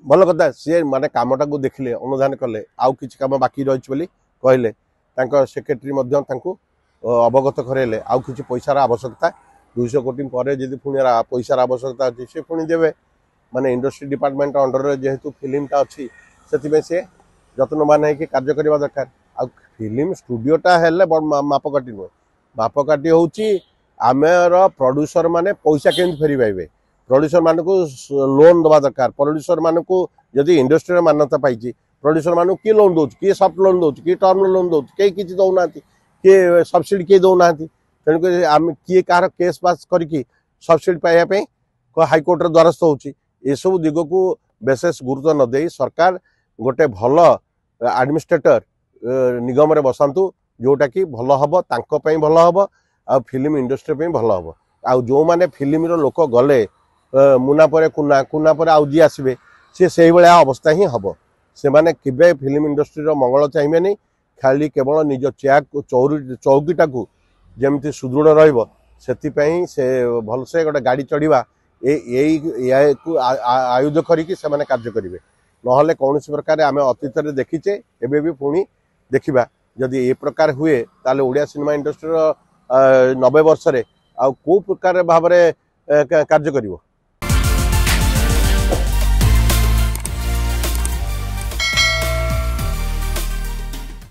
ଭଲ କଥା ସିଏ ମାନେ କାମଟାକୁ ଦେଖିଲେ ଅନୁଧ୍ୟାନ କଲେ ଆଉ କିଛି କାମ ବାକି ରହିଛି ବୋଲି କହିଲେ ତାଙ୍କ ସେକ୍ରେଟାରୀ ମଧ୍ୟ ତାଙ୍କୁ ଅବଗତ କରାଇଲେ ଆଉ କିଛି ପଇସାର ଆବଶ୍ୟକତା 200 କୋଟି ପରେ ଯଦି ପୁଣି ପଇସାର ଆବଶ୍ୟକତା ଅଛି ସେ ପୁଣି ଦେବେ ମାନେ ଇଣ୍ଡଷ୍ଟ୍ରି ଡିପାର୍ଟमेंट अंडर जेहेतु फिल्मटा अच्छी से सी যত্নবান ହେଇକି କାର୍ଯ୍ୟ କରିବା ଦରକାର ଆଉ ଫିଲ୍ମ ଷ୍ଟୁଡିଓଟା ହେଲେ ମାପକାଠି ନୁହେଁ ମାପକାଠି ହେଉଛି ଆମର ପ୍ରଡ୍ୟୁସର ମାନେ ପଇସା କେମିତି ଫେରି ପାଇବେ ପ୍ରଡ୍ୟୁସର ମାନଙ୍କୁ ଲୋନ୍ ଦେବା ଦରକାର ପ୍ରଡ୍ୟୁସର ମାନଙ୍କୁ ଯଦି ଇଣ୍ଡଷ୍ଟ୍ରିର ମାନ୍ୟତା ପାଇଛି ପ୍ରଡ୍ୟୁସର ମାନଙ୍କୁ କିଏ ଲୋନ୍ ଦେଉଛି କିଏ ସଫ୍ଟ ଲୋନ୍ ଦେଉଛି କିଏ ଟର୍ମ ଲୋନ୍ ଦେଉଛି କେହି କିଛି ଦେଉନାହାନ୍ତି କିଏ ସବସିଡି କିଏ ଦେଉନାହାନ୍ତି ତେଣୁକରି ଆମେ କିଏ କାହାର କେସ୍ ପାସ୍ କରିକି ସବସିଡି ପାଇବା ପାଇଁ ହାଇକୋର୍ଟର ଦ୍ୱାରସ୍ଥ ହେଉଛି ଏସବୁ ଦିଗକୁ ବିଶେଷ ଗୁରୁତ୍ୱ ନ ଦେଇ ସରକାର गोटे भल एडमिनिस्ट्रेटर निगम रे बसातु जोटा कि भल हम तांको पई भल हम आ फिल्म इंडस्ट्री पई भल हम आ जो माने फिल्म रो लोक गले मुना परे कुना कुना परे आउ जी आसबे से भलिया अवस्था ही हम से माने केबे फिल्म इंडस्ट्री रो मंगल चाहिए नहीं खाली केवल निज चौकीटा को जेमती सुदृढ़ रहिबो सेति पई से भल से गोटे गाड़ी चढ़ीवा आयुध करिकी से माने कार्य करिवे नहले कौन प्रकार आम अतीत देखीचे एबे भी पुणी देखा जदि ए प्रकार हुए ताले ओडिया सिनेमा इंडस्ट्री 90 वर्ष रे आ को प्रकार भाव कार्य करिवो।